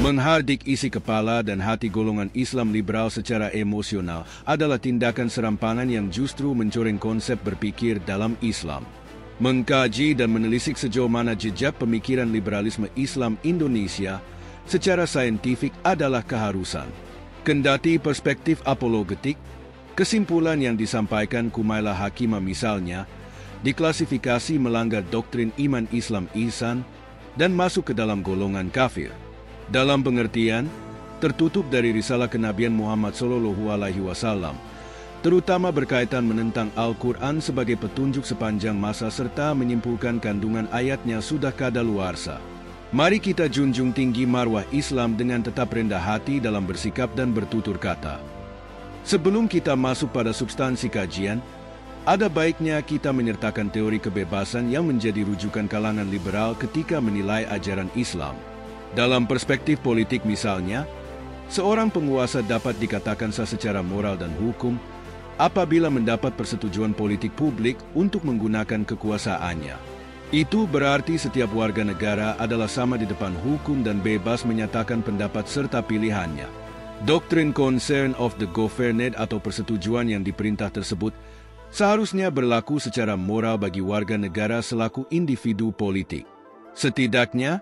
Menghardik isi kepala dan hati golongan Islam liberal secara emosional adalah tindakan serampangan yang justru mencoreng konsep berpikir dalam Islam. Mengkaji dan menelisik sejauh mana jejak pemikiran liberalisme Islam Indonesia secara saintifik adalah keharusan. Kendati perspektif apologetik, kesimpulan yang disampaikan Kumaila Hakimah misalnya diklasifikasi melanggar doktrin iman Islam ihsan dan masuk ke dalam golongan kafir. Dalam pengertian, tertutup dari risalah kenabian Muhammad SAW, terutama berkaitan menentang Al-Quran sebagai petunjuk sepanjang masa serta menyimpulkan kandungan ayatnya sudah kadaluarsa. Mari kita junjung tinggi marwah Islam dengan tetap rendah hati dalam bersikap dan bertutur kata. Sebelum kita masuk pada substansi kajian, ada baiknya kita menyertakan teori kebebasan yang menjadi rujukan kalangan liberal ketika menilai ajaran Islam. Dalam perspektif politik misalnya, seorang penguasa dapat dikatakan sah secara moral dan hukum apabila mendapat persetujuan politik publik untuk menggunakan kekuasaannya. Itu berarti setiap warga negara adalah sama di depan hukum dan bebas menyatakan pendapat serta pilihannya. Doktrin concern of the governed atau persetujuan yang diperintah tersebut seharusnya berlaku secara moral bagi warga negara selaku individu politik. Setidaknya,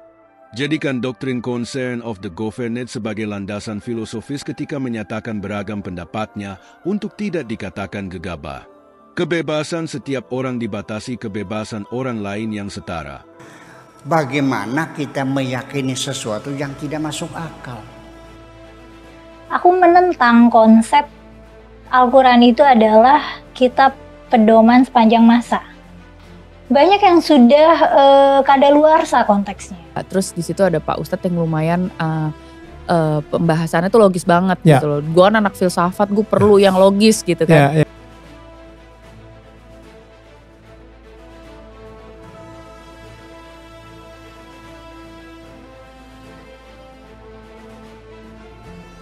jadikan doktrin concern of the governed sebagai landasan filosofis ketika menyatakan beragam pendapatnya untuk tidak dikatakan gegabah. Kebebasan setiap orang dibatasi kebebasan orang lain yang setara. Bagaimana kita meyakini sesuatu yang tidak masuk akal? Aku menentang konsep Al-Quran itu adalah kitab pedoman sepanjang masa. Banyak yang sudah kadaluarsa konteksnya. Terus di situ ada Pak Ustadz yang lumayan pembahasannya tuh logis banget gitu loh. Gue kan anak filsafat, gue perlu yang logis gitu kan.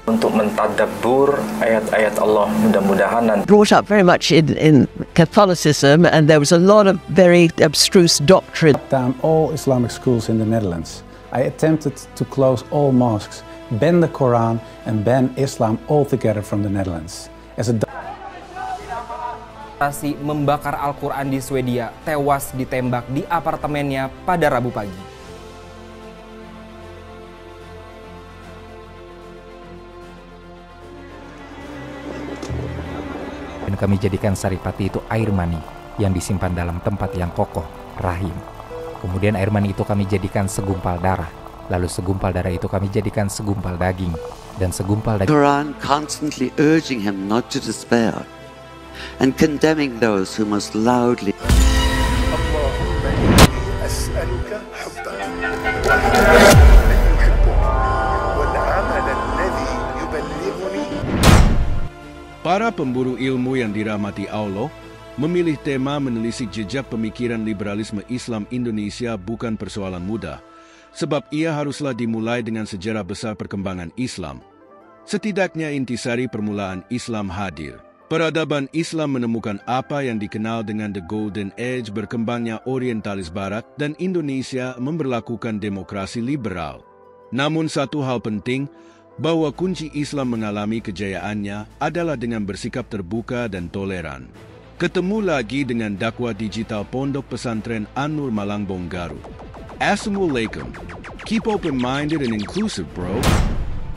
Untuk mentadabbur ayat-ayat Allah, mudah-mudahan nanti. Brought up very much in Catholicism, and there was a lot of very abstruse doctrine. Down all Islamic schools in the Netherlands. I attempted to close all mosques, ban the Quran, and ban Islam altogether from the Netherlands. As a membakar Al-Quran di Swedia tewas ditembak di apartemennya pada Rabu pagi. Dan kami jadikan saripati itu air mani yang disimpan dalam tempat yang kokoh, rahim. Kemudian air mani itu kami jadikan segumpal darah. Lalu segumpal darah itu kami jadikan segumpal daging. Dan segumpal daging. Quran constantly urging him not to despair and condemning those who most loudly. Allahumma inni as'aluka hubbak. Para pemburu ilmu yang dirahmati Allah memilih tema menelisik jejak pemikiran liberalisme Islam Indonesia bukan persoalan mudah, sebab ia haruslah dimulai dengan sejarah besar perkembangan Islam. Setidaknya intisari permulaan Islam hadir. Peradaban Islam menemukan apa yang dikenal dengan the Golden Age berkembangnya orientalis barat dan Indonesia memberlakukan demokrasi liberal. Namun satu hal penting, bahwa kunci Islam mengalami kejayaannya adalah dengan bersikap terbuka dan toleran. Ketemu lagi dengan dakwah digital Pondok Pesantren An-Nur Malangbong Garut. Assalamualaikum. Keep open-minded and inclusive, bro.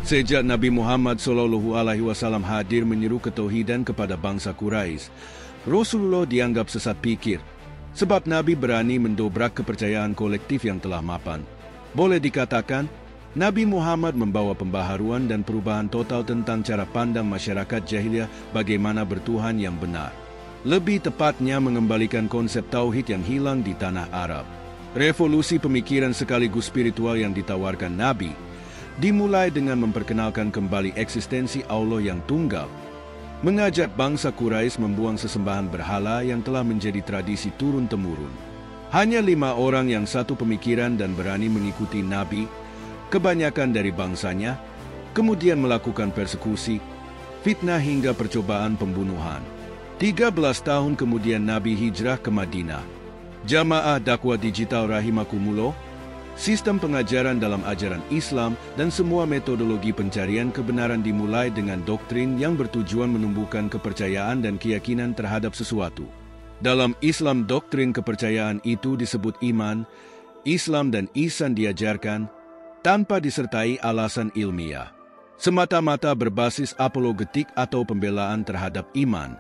Sejak Nabi Muhammad SAW hadir menyeru ketauhidan kepada bangsa Quraisy, Rasulullah dianggap sesat pikir, sebab Nabi berani mendobrak kepercayaan kolektif yang telah mapan. Boleh dikatakan, Nabi Muhammad membawa pembaharuan dan perubahan total tentang cara pandang masyarakat jahiliyah bagaimana bertuhan yang benar. Lebih tepatnya mengembalikan konsep tauhid yang hilang di tanah Arab. Revolusi pemikiran sekaligus spiritual yang ditawarkan Nabi dimulai dengan memperkenalkan kembali eksistensi Allah yang tunggal, mengajak bangsa Quraisy membuang sesembahan berhala yang telah menjadi tradisi turun-temurun. Hanya 5 orang yang satu pemikiran dan berani mengikuti Nabi, kebanyakan dari bangsanya, kemudian melakukan persekusi, fitnah hingga percobaan pembunuhan. 13 tahun kemudian Nabi hijrah ke Madinah. Jamaah dakwah digital rahimakumullah, Sistem pengajaran dalam ajaran Islam dan semua metodologi pencarian kebenaran dimulai dengan doktrin yang bertujuan menumbuhkan kepercayaan dan keyakinan terhadap sesuatu. Dalam Islam, doktrin kepercayaan itu disebut iman. Islam dan ihsan diajarkan tanpa disertai alasan ilmiah, semata-mata berbasis apologetik atau pembelaan terhadap iman.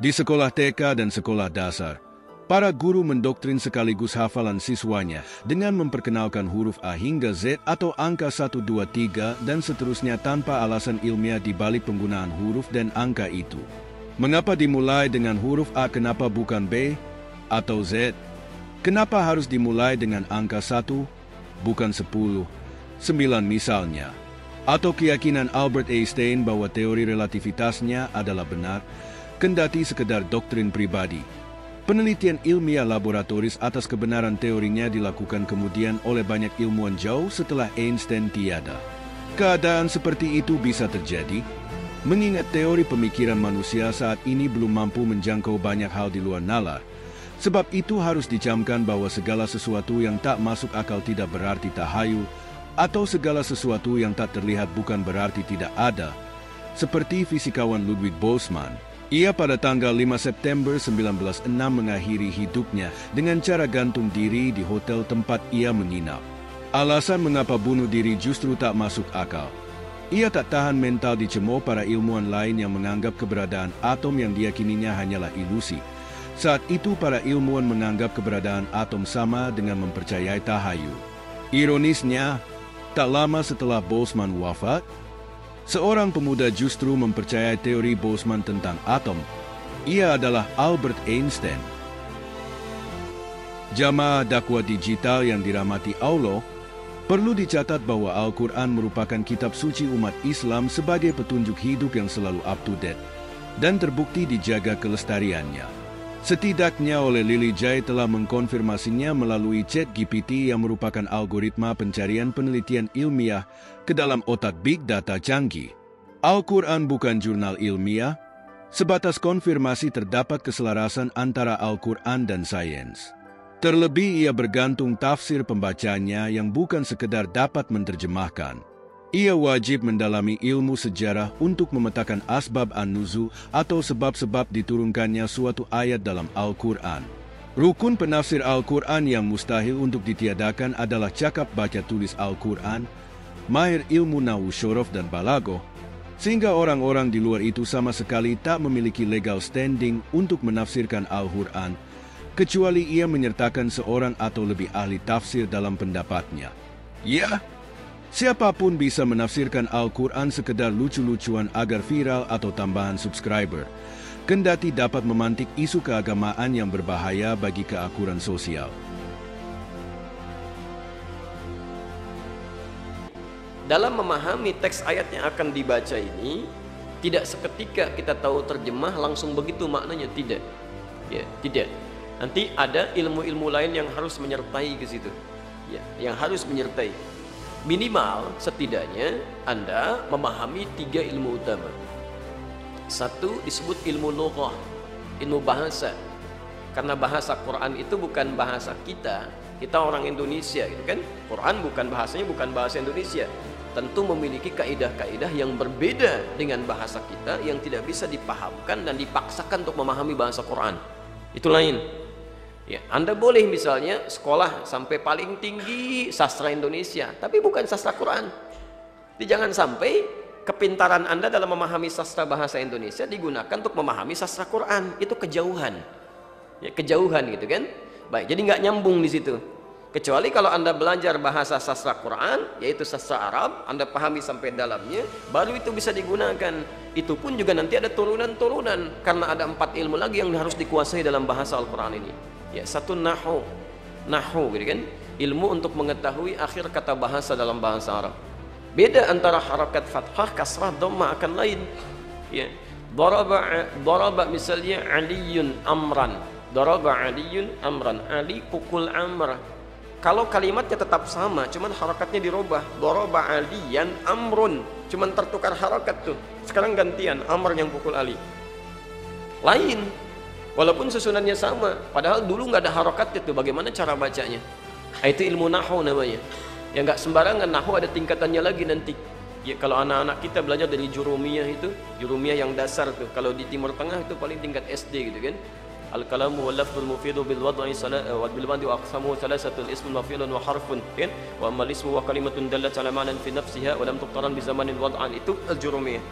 Di sekolah TK dan sekolah dasar, para guru mendoktrin sekaligus hafalan siswanya dengan memperkenalkan huruf A hingga Z atau angka 1, 2, 3 dan seterusnya tanpa alasan ilmiah di balik penggunaan huruf dan angka itu. Mengapa dimulai dengan huruf A, kenapa bukan B atau Z? Kenapa harus dimulai dengan angka 1, bukan 10, 9 misalnya? Atau keyakinan Albert Einstein bahwa teori relativitasnya adalah benar, kendati sekedar doktrin pribadi. Penelitian ilmiah laboratoris atas kebenaran teorinya dilakukan kemudian oleh banyak ilmuwan jauh setelah Einstein tiada. Keadaan seperti itu bisa terjadi, mengingat teori pemikiran manusia saat ini belum mampu menjangkau banyak hal di luar nalar. Sebab itu harus dicamkan bahwa segala sesuatu yang tak masuk akal tidak berarti tahayul, atau segala sesuatu yang tak terlihat bukan berarti tidak ada. Seperti fisikawan Ludwig Boltzmann. Ia pada tanggal 5 September 1906 mengakhiri hidupnya dengan cara gantung diri di hotel tempat ia menginap. Alasan mengapa bunuh diri justru tak masuk akal. Ia tak tahan mental dicemooh para ilmuwan lain yang menganggap keberadaan atom yang diyakininya hanyalah ilusi. Saat itu para ilmuwan menganggap keberadaan atom sama dengan mempercayai tahayul. Ironisnya, tak lama setelah Boltzmann wafat, seorang pemuda justru mempercayai teori Boltzmann tentang atom. Ia adalah Albert Einstein. Jamaah dakwah digital yang dirahmati Allah, perlu dicatat bahwa Al-Quran merupakan kitab suci umat Islam sebagai petunjuk hidup yang selalu up to date dan terbukti dijaga kelestariannya. Setidaknya oleh Lily Jai telah mengkonfirmasinya melalui ChatGPT yang merupakan algoritma pencarian penelitian ilmiah ke dalam otak big data canggih. Al-Quran bukan jurnal ilmiah, sebatas konfirmasi terdapat keselarasan antara Al-Quran dan sains. Terlebih ia bergantung tafsir pembacanya yang bukan sekedar dapat menerjemahkan. Ia wajib mendalami ilmu sejarah untuk memetakan asbab an-nuzul atau sebab-sebab diturunkannya suatu ayat dalam Al-Quran. Rukun penafsir Al-Quran yang mustahil untuk ditiadakan adalah cakap baca tulis Al-Quran, mahir ilmu nahwu syorof dan balaghah, sehingga orang-orang di luar itu sama sekali tak memiliki legal standing untuk menafsirkan Al-Quran, kecuali ia menyertakan seorang atau lebih ahli tafsir dalam pendapatnya. Ya, siapapun bisa menafsirkan Al-Quran sekedar lucu-lucuan agar viral atau tambahan subscriber, kendati dapat memantik isu keagamaan yang berbahaya bagi keakuran sosial. Dalam memahami teks ayat yang akan dibaca ini, tidak seketika kita tahu terjemah langsung begitu maknanya, tidak. Ya, tidak. Nanti ada ilmu-ilmu lain yang harus menyertai ke situ. Ya, yang harus menyertai. Minimal setidaknya Anda memahami 3 ilmu utama. Satu disebut ilmu lughah, ilmu bahasa. Karena bahasa Quran itu bukan bahasa kita orang Indonesia gitu kan. Quran bukan bahasanya, bukan bahasa Indonesia. Tentu memiliki kaidah-kaidah yang berbeda dengan bahasa kita yang tidak bisa dipahamkan dan dipaksakan untuk memahami bahasa Quran. Itu lain. Ya, Anda boleh misalnya sekolah sampai paling tinggi sastra Indonesia, tapi bukan sastra Quran. Jadi jangan sampai kepintaran Anda dalam memahami sastra bahasa Indonesia digunakan untuk memahami sastra Quran. Itu kejauhan. Ya, kejauhan gitu kan. Baik, jadi nggak nyambung di situ. Kecuali kalau Anda belajar bahasa sastra Quran, yaitu sastra Arab, Anda pahami sampai dalamnya, baru itu bisa digunakan. Itu pun juga nanti ada turunan-turunan, karena ada 4 ilmu lagi yang harus dikuasai dalam bahasa Al-Quran ini. Ya, satu nahu gitu kan, ilmu untuk mengetahui akhir kata bahasa dalam bahasa Arab. Beda antara harakat fathah, kasrah, dhammah akan lain. Ya, daraba misalnya Aliyun amran, daraba Aliyun amran, Ali pukul Amr. Kalau kalimatnya tetap sama, cuman harakatnya dirubah, daraba Aliyan amrun, cuman tertukar harakat tuh. Sekarang gantian, Amr yang pukul Ali. Lain. Walaupun susunannya sama, padahal dulu nggak ada harokat itu, bagaimana cara bacanya? Itu ilmu nahwu namanya. Ya nggak sembarangan, nahwu ada tingkatannya lagi nanti. Ya kalau anak-anak kita belajar dari jurumiyah itu, jurumiyah yang dasar tuh. Kalau di Timur Tengah itu paling tingkat SD gitu kan. Al-kalamu wal lafzul mufidu bil wad'i wa bil wadi wa aqsamu thalathatul ismun wa fi'lun wa harfun kan wa amma ismu wa kalimatun dallat ala ma'nan fi nafsiha wa lam tuqtaran bi zamanin wad'an. Itu al-jurumiyah.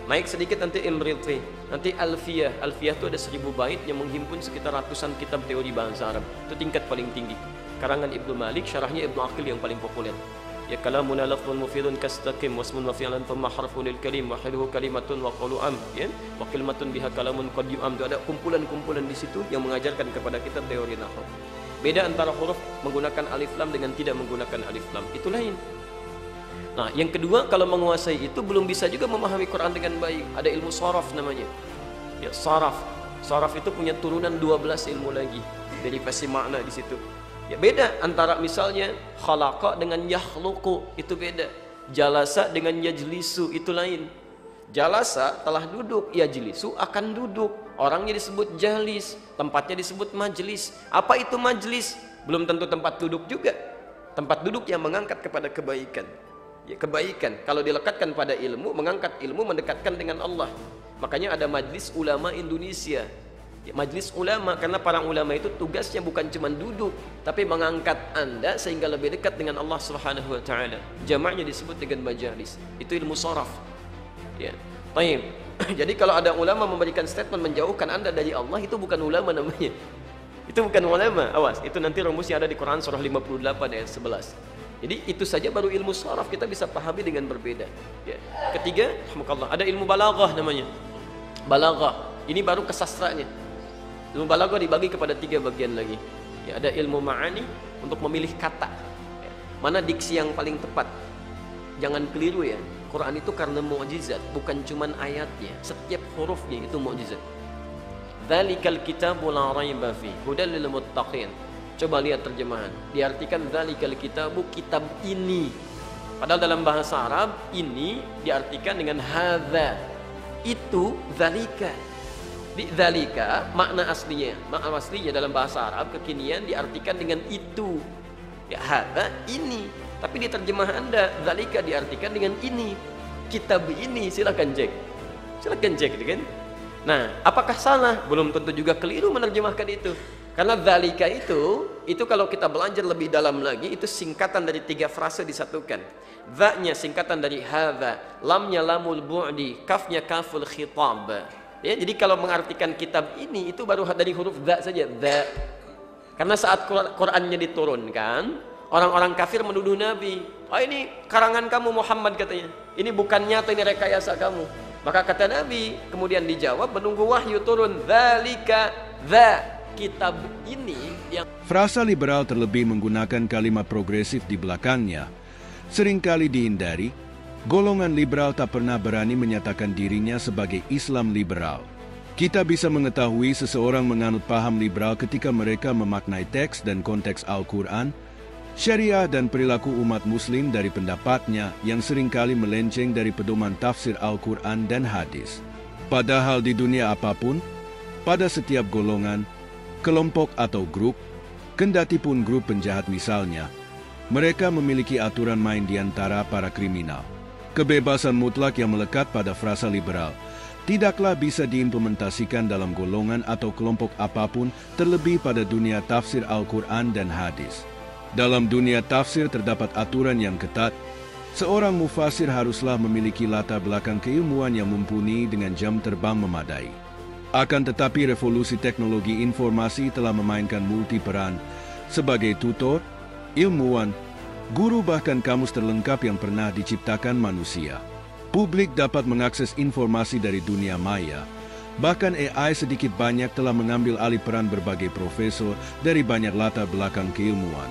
Naik sedikit nanti Imriti, nanti Alfiyah. Alfiyah itu ada 1000 bait yang menghimpun sekitar ratusan kitab teori bahasa Arab. Itu tingkat paling tinggi. Karangan Ibnu Malik, syarahnya Ibnu Aqil yang paling populer. Ya kalamuna lafzun mufidun kastaqim wasmun wa fi'lan thumma harfun lil kalim wa hiluhu kalimatun wa qawlu am ya wa kalimatun biha kalamun qad yu'am. Ada kumpulan-kumpulan di situ yang mengajarkan kepada kita teori nahwu. Beda antara huruf menggunakan alif lam dengan tidak menggunakan alif lam, itu lain. Nah, yang kedua, kalau menguasai itu belum bisa juga memahami Quran dengan baik. Ada ilmu sharaf namanya. Ya, sharaf. Sharaf itu punya turunan 12 ilmu lagi. Derivasi makna di situ. Ya beda antara misalnya khalaqa dengan yakhluqu, itu beda. Jalasa dengan yajlisu, itu lain. Jalasa telah duduk, yajlisu akan duduk. Orangnya disebut jalis, tempatnya disebut majlis. Apa itu majlis? Belum tentu tempat duduk juga. Tempat duduk yang mengangkat kepada kebaikan. Ya, kebaikan kalau dilekatkan pada ilmu, mengangkat ilmu, mendekatkan dengan Allah. Makanya ada Majlis Ulama Indonesia. Ya, Majlis Ulama, karena para ulama itu tugasnya bukan cuma duduk, tapi mengangkat Anda sehingga lebih dekat dengan Allah Subhanahu wa taala. Jamaknya disebut dengan majalis. Itu ilmu sharaf. Ya. Baik. Jadi kalau ada ulama memberikan statement menjauhkan Anda dari Allah, itu bukan ulama namanya. Itu bukan ulama. Awas, itu nanti rumusnya ada di Quran surah 58 ayat 11. Jadi itu saja baru ilmu sharaf kita bisa pahami dengan berbeda. Ya. Ketiga, ada ilmu balaghah namanya. Balaghah. Ini baru kesastranya. Ilmu balaghah dibagi kepada 3 bagian lagi. Ya, ada ilmu ma'ani untuk memilih kata. Ya. Mana diksi yang paling tepat. Jangan keliru ya. Quran itu karena mukjizat, bukan cuman ayatnya. Setiap hurufnya itu mukjizat. Dzalikal kitabu la raiba fi hudal lil muttaqin. Coba lihat terjemahan. Diartikan dzalikal kitabu, kitab ini. Padahal dalam bahasa Arab ini diartikan dengan hadza. Itu dzalika. Di dzalika makna aslinya dalam bahasa Arab kekinian diartikan dengan itu. Ya hadza ini. Tapi di terjemahan Anda dzalika diartikan dengan ini. Kitab ini, silakan cek. Silakan cek gitu kan. Nah, apakah salah? Belum tentu juga keliru menerjemahkan itu. Karena dzalika itu kalau kita belajar lebih dalam lagi, itu singkatan dari 3 frase disatukan. Dza-nya singkatan dari hadza, lamnya lamul bu'di, kafnya kaful khitab. Ya, jadi kalau mengartikan kitab ini itu baru dari huruf dza saja, dza. Karena saat Qur'annya diturunkan, orang-orang kafir menuduh Nabi, "Oh, ini karangan kamu Muhammad," katanya. "Ini bukan nyata, ini rekayasa kamu." Maka kata Nabi, kemudian dijawab menunggu wahyu turun, dzalika dza, kitab ini yang. Frasa liberal terlebih menggunakan kalimat progresif di belakangnya. Seringkali dihindari. Golongan liberal tak pernah berani menyatakan dirinya sebagai Islam liberal. Kita bisa mengetahui seseorang menganut paham liberal ketika mereka memaknai teks dan konteks Al-Quran, syariah dan perilaku umat muslim dari pendapatnya yang seringkali melenceng dari pedoman tafsir Al-Quran dan hadis. Padahal di dunia apapun, pada setiap golongan, kelompok atau grup, kendati pun grup penjahat misalnya, mereka memiliki aturan main di antara para kriminal. Kebebasan mutlak yang melekat pada frasa liberal tidaklah bisa diimplementasikan dalam golongan atau kelompok apapun, terlebih pada dunia tafsir Al-Quran dan hadis. Dalam dunia tafsir terdapat aturan yang ketat. Seorang mufasir haruslah memiliki latar belakang keilmuan yang mumpuni dengan jam terbang memadai. Akan tetapi revolusi teknologi informasi telah memainkan multi peran sebagai tutor, ilmuwan, guru bahkan kamus terlengkap yang pernah diciptakan manusia. Publik dapat mengakses informasi dari dunia maya. Bahkan AI sedikit banyak telah mengambil alih peran berbagai profesor dari banyak latar belakang keilmuan.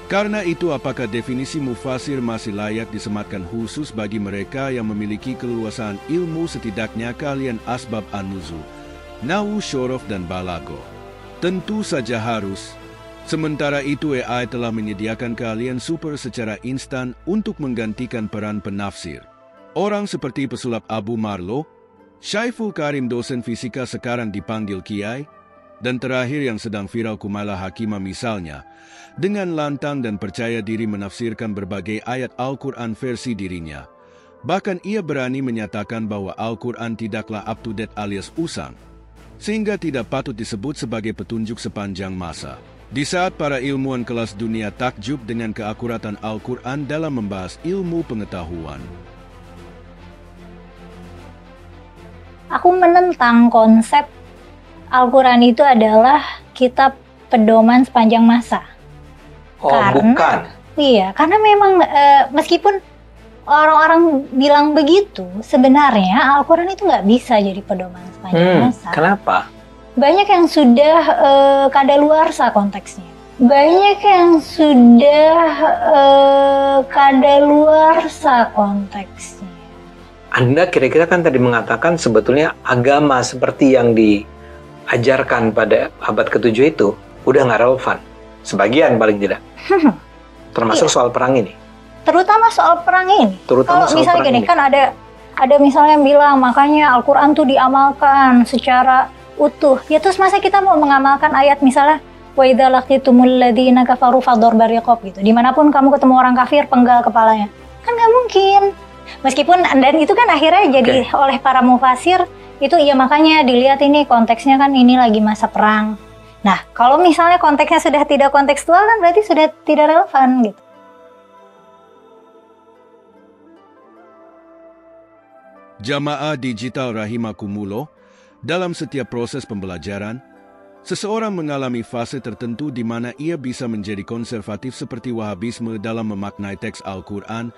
Karena itu, apakah definisi mufasir masih layak disematkan khusus bagi mereka yang memiliki keleluasaan ilmu setidaknya kalian asbab an-nuzul, nahwu, syorof, dan balaghah? Tentu saja harus. Sementara itu, AI telah menyediakan keahlian super secara instan untuk menggantikan peran penafsir. Orang seperti pesulap Abu Marlow, Syaiful Karim dosen fisika sekarang dipanggil Kiai, Dan terakhir yang sedang viral Kumaila Hakimah misalnya, dengan lantang dan percaya diri menafsirkan berbagai ayat Al-Quran versi dirinya. Bahkan ia berani menyatakan bahwa Al-Quran tidaklah up-to-date alias usang, sehingga tidak patut disebut sebagai petunjuk sepanjang masa. Di saat para ilmuwan kelas dunia takjub dengan keakuratan Al-Quran dalam membahas ilmu pengetahuan. Aku menentang konsep Al-Quran itu adalah kitab pedoman sepanjang masa. Oh, bukan. Iya, karena memang meskipun orang-orang bilang begitu, sebenarnya Al-Quran itu nggak bisa jadi pedoman sepanjang masa. Kenapa? Banyak yang sudah kadaluarsa konteksnya. Banyak yang sudah kadaluarsa konteksnya. Anda kira-kira kan tadi mengatakan sebetulnya agama seperti yang diajarkan pada abad ke-7 itu udah nggak relevan. Sebagian paling tidak. Termasuk soal perang ini. Terutama soal perang ini. Kalau misalnya gini, kan ada misalnya yang bilang makanya Al-Quran tuh diamalkan secara utuh. Ya terus masa kita mau mengamalkan ayat misalnya wa idza laqitumul ladzina kafaru fadharbar riqab gitu. Dimanapun kamu ketemu orang kafir, penggal kepalanya. Kan nggak mungkin. Meskipun dan itu kan akhirnya jadi oleh para mufasir itu ya makanya dilihat ini konteksnya kan ini lagi masa perang. Nah, kalau misalnya konteksnya sudah tidak kontekstual kan berarti sudah tidak relevan gitu. Jamaah digital rahimakumullah, dalam setiap proses pembelajaran, seseorang mengalami fase tertentu di mana ia bisa menjadi konservatif seperti Wahabisme dalam memaknai teks Al-Quran,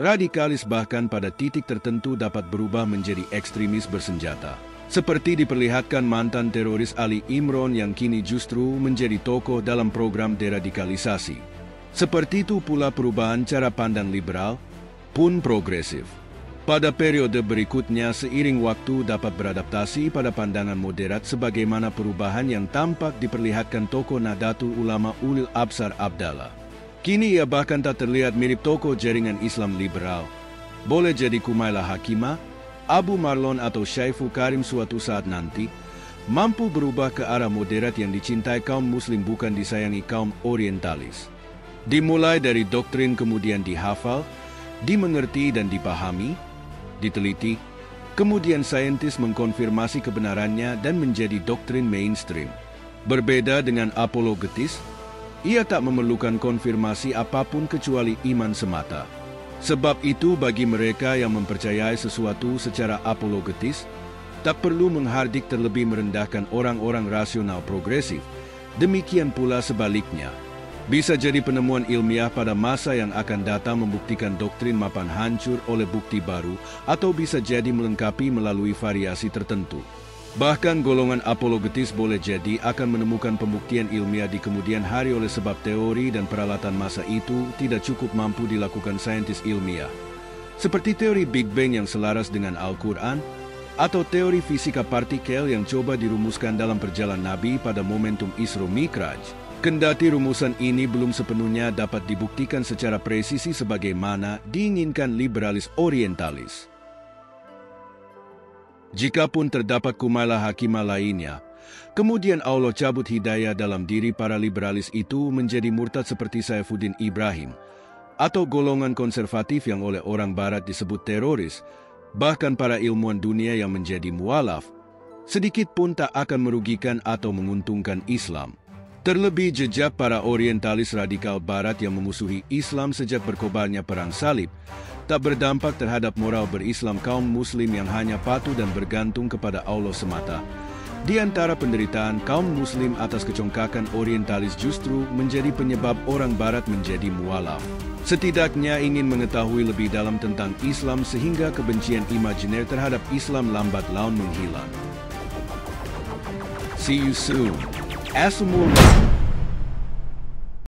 radikalis bahkan pada titik tertentu dapat berubah menjadi ekstremis bersenjata. Seperti diperlihatkan mantan teroris Ali Imron yang kini justru menjadi tokoh dalam program deradikalisasi. Seperti itu pula perubahan cara pandang liberal pun progresif. Pada periode berikutnya seiring waktu dapat beradaptasi pada pandangan moderat sebagaimana perubahan yang tampak diperlihatkan tokoh Nahdlatul Ulama Ulil Absar Abdallah. Kini ia bahkan tak terlihat mirip tokoh jaringan Islam liberal. Boleh jadi Kumaila Hakimah, Abu Marlon atau Syaiful Karim suatu saat nanti, mampu berubah ke arah moderat yang dicintai kaum muslim bukan disayangi kaum orientalis. Dimulai dari doktrin kemudian dihafal, dimengerti dan dipahami, diteliti, kemudian saintis mengkonfirmasi kebenarannya dan menjadi doktrin mainstream. Berbeda dengan apologetis, ia tak memerlukan konfirmasi apapun kecuali iman semata. Sebab itu bagi mereka yang mempercayai sesuatu secara apologetis, tak perlu menghardik terlebih merendahkan orang-orang rasional progresif. Demikian pula sebaliknya. Bisa jadi penemuan ilmiah pada masa yang akan datang membuktikan doktrin mapan hancur oleh bukti baru atau bisa jadi melengkapi melalui variasi tertentu. Bahkan golongan apologetis boleh jadi akan menemukan pembuktian ilmiah di kemudian hari oleh sebab teori dan peralatan masa itu tidak cukup mampu dilakukan saintis ilmiah. Seperti teori Big Bang yang selaras dengan Al-Quran, atau teori fisika partikel yang coba dirumuskan dalam perjalanan Nabi pada momentum Isra Mi'raj. Kendati rumusan ini belum sepenuhnya dapat dibuktikan secara presisi sebagaimana diinginkan liberalis orientalis. Jikapun terdapat Kumaila Hakimah lainnya, kemudian Allah cabut hidayah dalam diri para liberalis itu menjadi murtad seperti Saifuddin Ibrahim, atau golongan konservatif yang oleh orang barat disebut teroris, bahkan para ilmuwan dunia yang menjadi mualaf, sedikit pun tak akan merugikan atau menguntungkan Islam. Terlebih jejak para orientalis radikal barat yang memusuhi Islam sejak berkobarnya perang salib, tak berdampak terhadap moral berislam kaum muslim yang hanya patuh dan bergantung kepada Allah semata. Di antara penderitaan kaum muslim atas kecongkakan orientalis justru menjadi penyebab orang barat menjadi mualaf. Setidaknya ingin mengetahui lebih dalam tentang Islam sehingga kebencian imajiner terhadap Islam lambat laun menghilang. See you soon. Assalamualaikum.